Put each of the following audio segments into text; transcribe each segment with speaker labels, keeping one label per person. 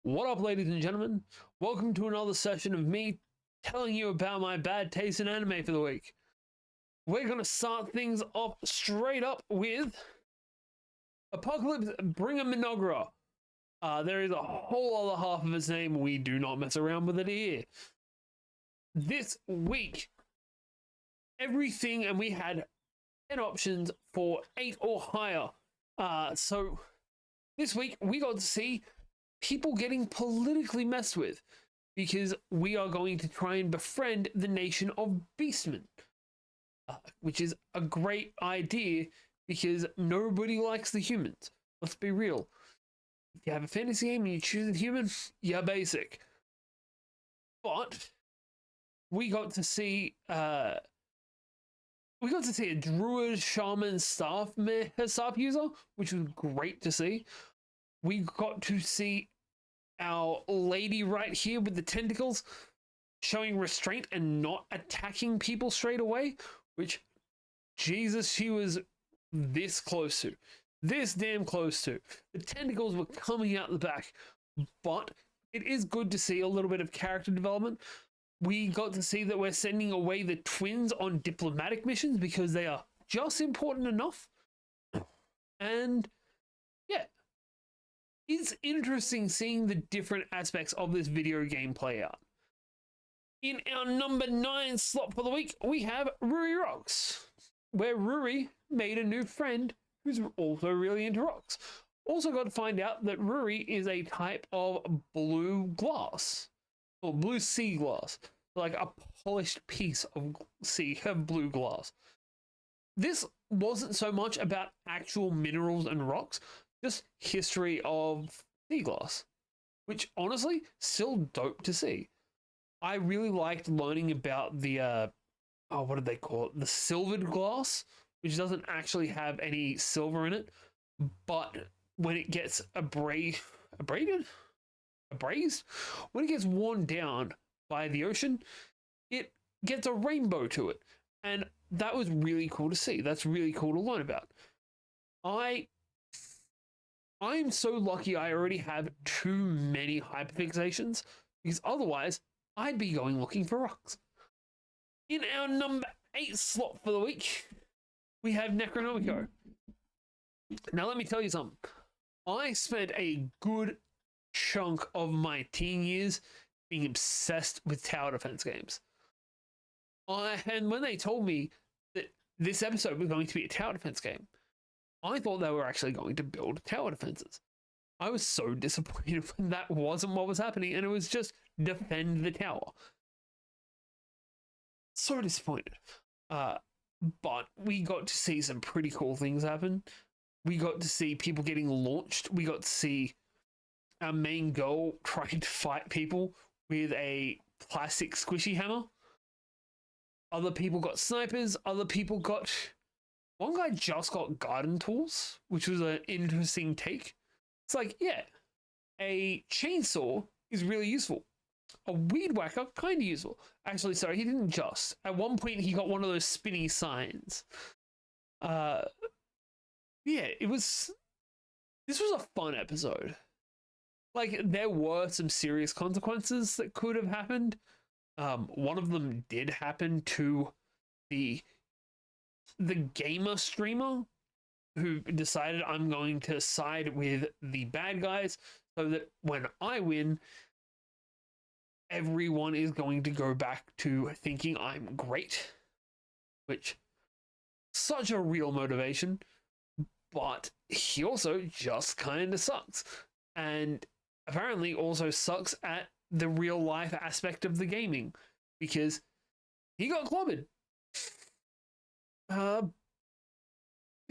Speaker 1: What up, ladies and gentlemen? Welcome to another session of me telling you about my bad taste in anime for the week. We're going to start things off straight up with Apocalypse Bringer Minogra. There is a whole other half of his name. We do not mess around with it here. This week, everything, and we had 10 options for 8 or higher. So this week, we got to see people getting politically messed with because we are going to try and befriend the nation of Beastmen, which is a great idea because nobody likes the humans. Let's be real. If you have a fantasy game and you choose a human, you're basic. But we got to see a druid, shaman, staff user, which was great to see. We got to see our lady right here with the tentacles showing restraint and not attacking people straight away, which, Jesus, she was this close to. This damn close to. The tentacles were coming out the back, but it is good to see a little bit of character development. We got to see that we're sending away the twins on diplomatic missions because they are just important enough. And yeah, it's interesting seeing the different aspects of this video game play out. In our number 9 slot for the week, we have Ruri Rocks, where Ruri made a new friend who's also really into rocks. Also got to find out that Ruri is a type of blue glass, or blue sea glass, like a polished piece of blue glass. This wasn't so much about actual minerals and rocks, just history of sea glass, which honestly, still dope to see. I really liked learning about the, what did they call it? The silvered glass, which doesn't actually have any silver in it, but when it gets abrased, when it gets worn down by the ocean, it gets a rainbow to it. And that was really cool to see. That's really cool to learn about. I'm so lucky I already have too many hyperfixations, because otherwise I'd be going looking for rocks. In our number 8 slot for the week, we have Necronomicon. Now let me tell you something. I spent a good chunk of my teen years being obsessed with tower defense games. And when they told me that this episode was going to be a tower defense game, I thought they were actually going to build tower defenses. I was so disappointed when that wasn't what was happening, and it was just defend the tower. So disappointed. But we got to see some pretty cool things happen. We got to see people getting launched. We got to see our main girl trying to fight people with a plastic squishy hammer. Other people got snipers. Other people got... One guy just got garden tools, which was an interesting take. It's like, yeah, a chainsaw is really useful. A weed whacker, kind of useful. Actually, sorry, he didn't just. At one point, he got one of those spinny signs. Yeah, this was a fun episode. Like, there were some serious consequences that could have happened. One of them did happen to the gamer streamer who decided I'm going to side with the bad guys so that when I win, everyone is going to go back to thinking I'm great, which such a real motivation, but he also just kind of sucks, and apparently also sucks at the real life aspect of the gaming because he got clobbered.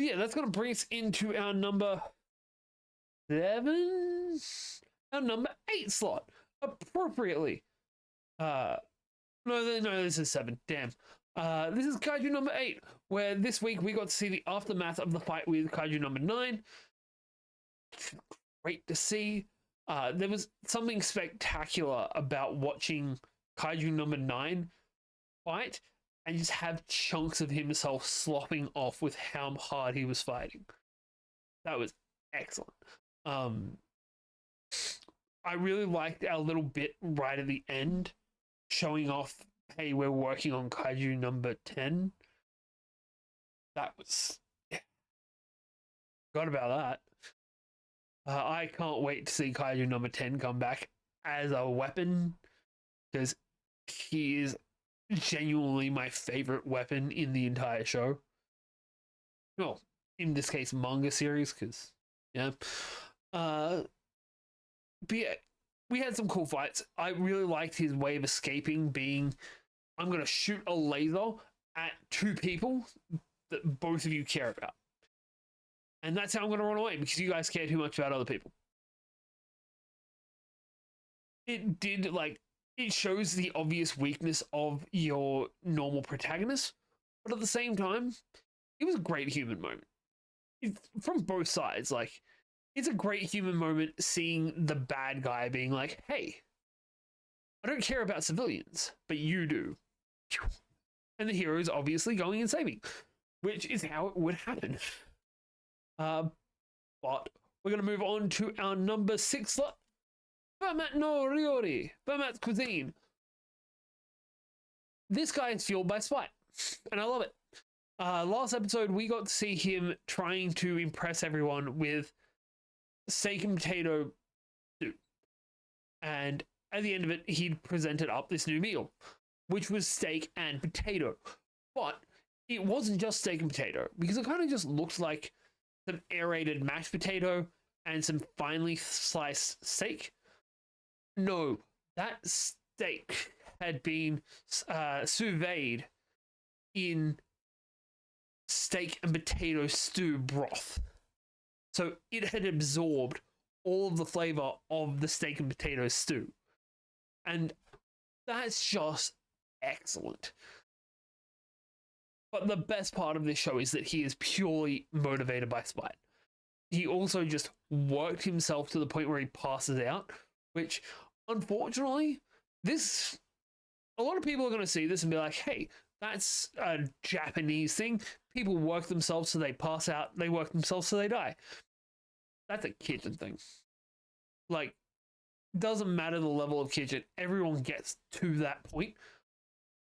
Speaker 1: Yeah, that's going to bring us into our number 7, our number 8 slot, appropriately. No, this is 7. Damn. This is Kaiju number 8, where this week we got to see the aftermath of the fight with Kaiju number 9. Great to see. There was something spectacular about watching Kaiju number 9 fight and just have chunks of himself slopping off with how hard he was fighting. That was excellent. I I really liked our little bit right at the end showing off, hey, we're working on kaiju number 10. That was, yeah, forgot about that. I can't wait to see kaiju number 10 come back as a weapon, because he is genuinely my favorite weapon in the entire show. Well, in this case, manga series, because, yeah. But yeah, we had some cool fights. I really liked his way of escaping, being, I'm going to shoot a laser at two people that both of you care about. And that's how I'm going to run away, because you guys care too much about other people. It did, like, it shows the obvious weakness of your normal protagonist, but at the same time, it was a great human moment. It's from both sides. Like, it's a great human moment seeing the bad guy being like, hey, I don't care about civilians, but you do. And the hero is obviously going and saving, which is how it would happen. But we're going to move on to our number 6 slot. Fermat no Ryori, Fermat's cuisine. This guy is fueled by spite, and I love it. Last episode, we got to see him trying to impress everyone with steak and potato soup. And at the end of it, he'd presented up this new meal, which was steak and potato. But it wasn't just steak and potato, because it kind of just looked like some aerated mashed potato and some finely sliced steak. No, that steak had been sous vide in steak and potato stew broth. So it had absorbed all of the flavor of the steak and potato stew. And that's just excellent. But the best part of this show is that he is purely motivated by spite. He also just worked himself to the point where he passes out, which, unfortunately, a lot of people are going to see this and be like, hey, that's a Japanese thing. People work themselves so they pass out. They work themselves so they die. That's a kitchen thing. Like, doesn't matter the level of kitchen. Everyone gets to that point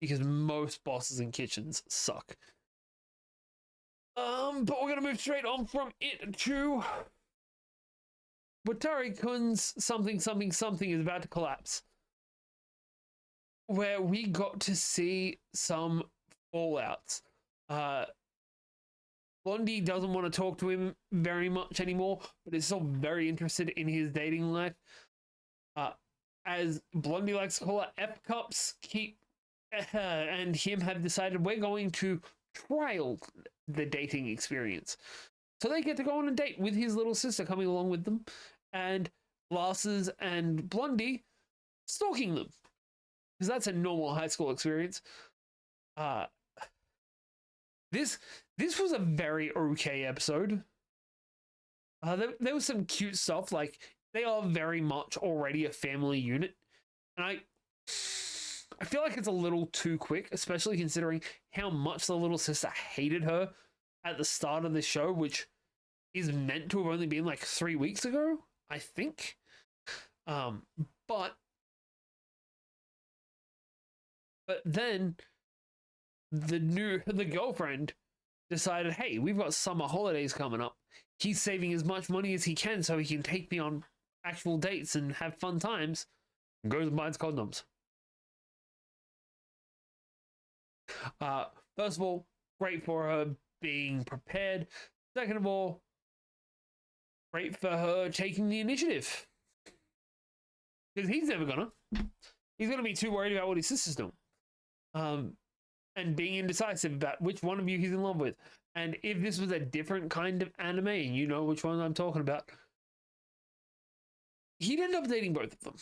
Speaker 1: because most bosses in kitchens suck. But we're going to move straight on from it to Watari-kun's something is about to collapse, where we got to see some fallouts. Blondie doesn't want to talk to him very much anymore, but is still very interested in his dating life. As Blondie likes to call it, F-cups and him have decided we're going to trial the dating experience. So they get to go on a date with his little sister coming along with them, and Glasses and Blondie stalking them, because that's a normal high school experience. This was a very okay episode. There was some cute stuff, like they are very much already a family unit, and I feel like it's a little too quick, especially considering how much the little sister hated her at the start of the show, which is meant to have only been like 3 weeks ago, I think. But then the girlfriend decided, hey, we've got summer holidays coming up. He's saving as much money as he can so he can take me on actual dates and have fun times, and goes and buys condoms. First of all, great for her being prepared. Second of all, great for her taking the initiative, because he's gonna be too worried about what his sister's doing, and being indecisive about which one of you he's in love with. And if this was a different kind of anime, and you know which one I'm talking about, he'd end up dating both of them.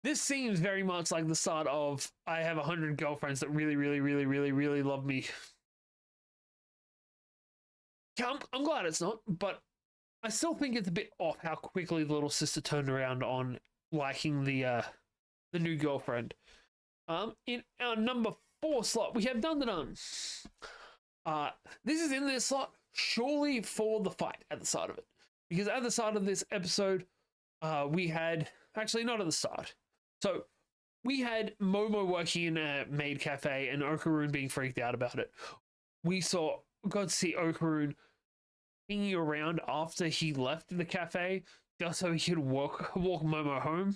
Speaker 1: This seems very much like the start of I have 100 girlfriends that really, really, really, really, really love me. I'm glad it's not, but I still think it's a bit off how quickly the little sister turned around on liking the new girlfriend. In our number 4 slot, we have Dun Dun Dun. This is in this slot surely for the fight at the start of it, because at the start of this episode, we had actually not at the start. So we had Momo working in a maid cafe and Okarun being freaked out about it. We got to see Okarun hanging around after he left the cafe just so he could walk Momo home.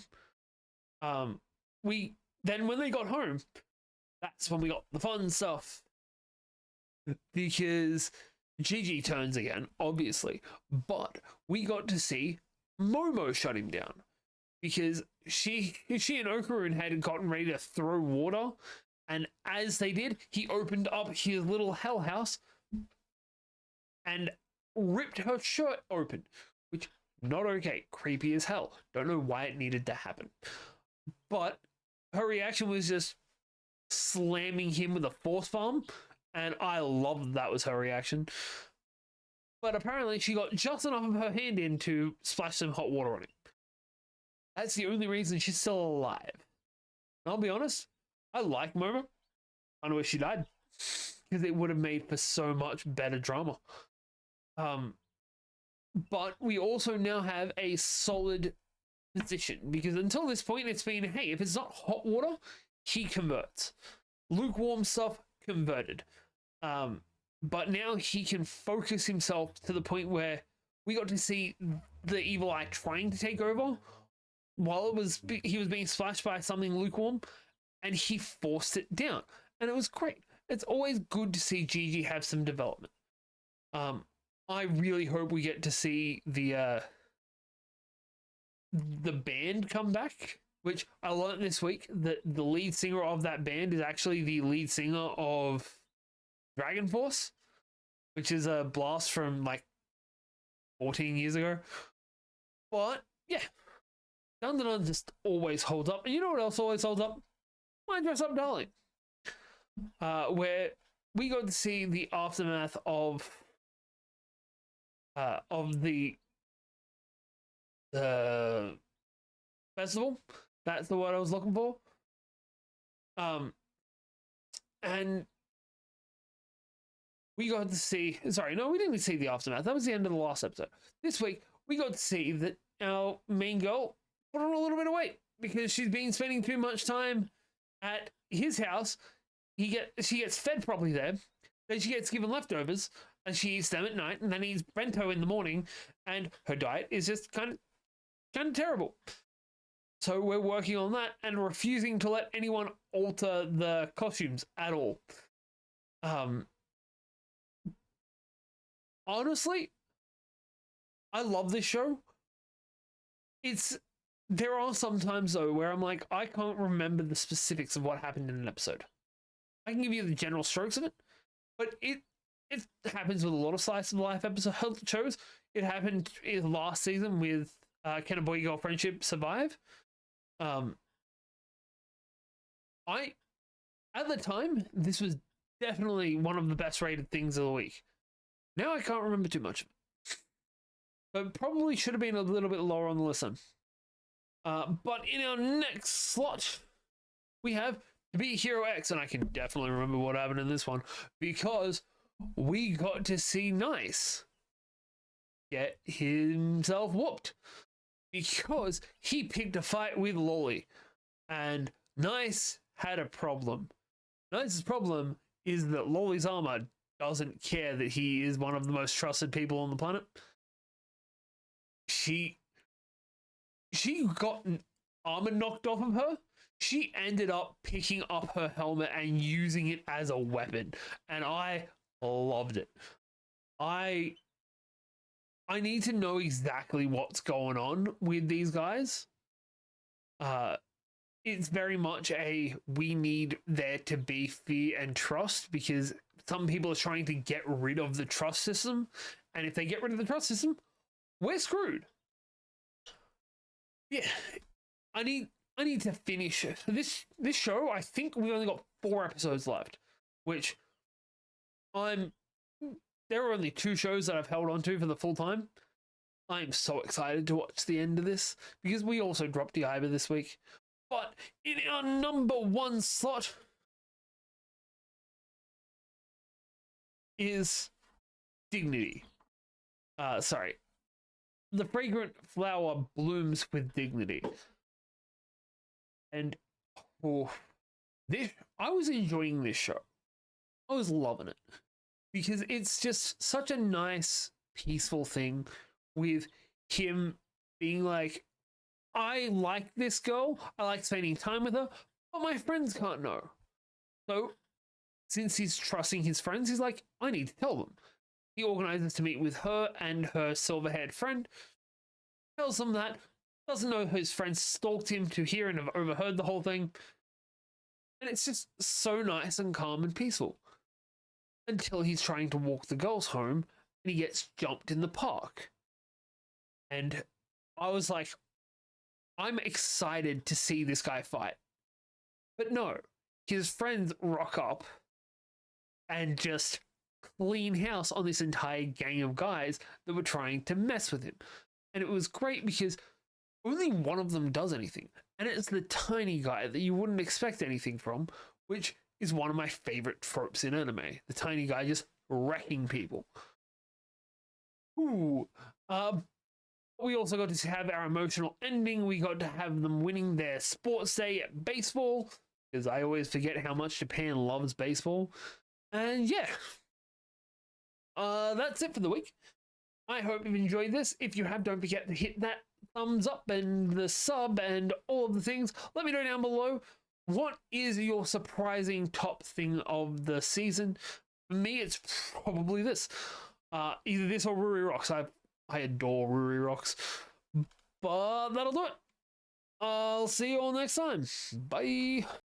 Speaker 1: Then when they got home, that's when we got the fun stuff. Because Gigi turns again, obviously. But we got to see Momo shut him down. Because she and Okarun had gotten ready to throw water. And as they did, he opened up his little hell house and ripped her shirt open. Which, not okay. Creepy as hell. Don't know why it needed to happen. But her reaction was just slamming him with a force palm. And I loved that was her reaction. But apparently she got just enough of her hand in to splash some hot water on him. That's the only reason she's still alive. And I'll be honest, I like Momo. I know she died. Because it would have made for so much better drama. But we also now have a solid position. Because until this point, it's been, hey, if it's not hot water, he converts. Lukewarm stuff, converted. But now he can focus himself to the point where we got to see the evil eye trying to take over while he was being splashed by something lukewarm, and he forced it down. And it was great. It's always good to see Gigi have some development. I really hope we get to see the band come back, which I learned this week that the lead singer of that band is actually the lead singer of Dragon Force, which is a blast from like 14 years ago. But yeah, Dun just always holds up. And you know what else always holds up? My Dress Up Darling. Where we got to see the aftermath of the festival. That's the word I was looking for. And we got to see, sorry, no, we didn't see the aftermath. That was the end of the last episode. This week, we got to see that our main girl put on a little bit of weight because she's been spending too much time at his house. She gets fed properly there. Then she gets given leftovers and she eats them at night and then eats bento in the morning, and her diet is just kind of terrible. So we're working on that and refusing to let anyone alter the costumes at all. Honestly, I love this show. There are some times though where I'm like, I can't remember the specifics of what happened in an episode. I can give you the general strokes of it, but it happens with a lot of slice of life episode shows. It happened in last season with Can a Boy Girl Friendship Survive? At the time, this was definitely one of the best rated things of the week. Now I can't remember too much of it. But probably should have been a little bit lower on the list. But in our next slot, we have To Be Hero X, and I can definitely remember what happened in this one because we got to see Nice get himself whooped because he picked a fight with Lolly, and Nice had a problem. Nice's problem is that Lolly's armor doesn't care that he is one of the most trusted people on the planet. She got armor knocked off of her. She ended up picking up her helmet and using it as a weapon, and I loved it. I need to know exactly what's going on with these guys. It's very much we need there to be fear and trust, because some people are trying to get rid of the trust system, and if they get rid of the trust system, we're screwed. Yeah, I need to finish it. This show, I think we only got 4 episodes left, which there are only 2 shows that I've held on to for the full time. I'm so excited to watch the end of this because we also dropped the Iber this week. But in our number 1 slot is Dignity. the fragrant flower blooms with dignity. And oh, this, I was enjoying this show. I was loving it because it's just such a nice, peaceful thing with him being like, I like this girl, I like spending time with her, but my friends can't know. So, since he's trusting his friends, he's like, I need to tell them. He organizes to meet with her and her silver-haired friend, tells them that, doesn't know his friends stalked him to hear and have overheard the whole thing. And it's just so nice and calm and peaceful. Until he's trying to walk the girls home and he gets jumped in the park. And I was like, I'm excited to see this guy fight. But no, his friends rock up and just clean house on this entire gang of guys that were trying to mess with him. And it was great because only one of them does anything. And it's the tiny guy that you wouldn't expect anything from, which is one of my favorite tropes in anime. The tiny guy just wrecking people. Ooh. We also got to have our emotional ending. We got to have them winning their sports day at baseball, because I always forget how much Japan loves baseball. And yeah, that's it for the week. I hope you've enjoyed this. If you have, don't forget to hit that thumbs up and the sub and all of the things. Let me know down below, what is your surprising top thing of the season? For me, it's probably this. Either this or Ruri Rocks. I adore Ruri Rocks. But that'll do it. I'll see you all next time. Bye.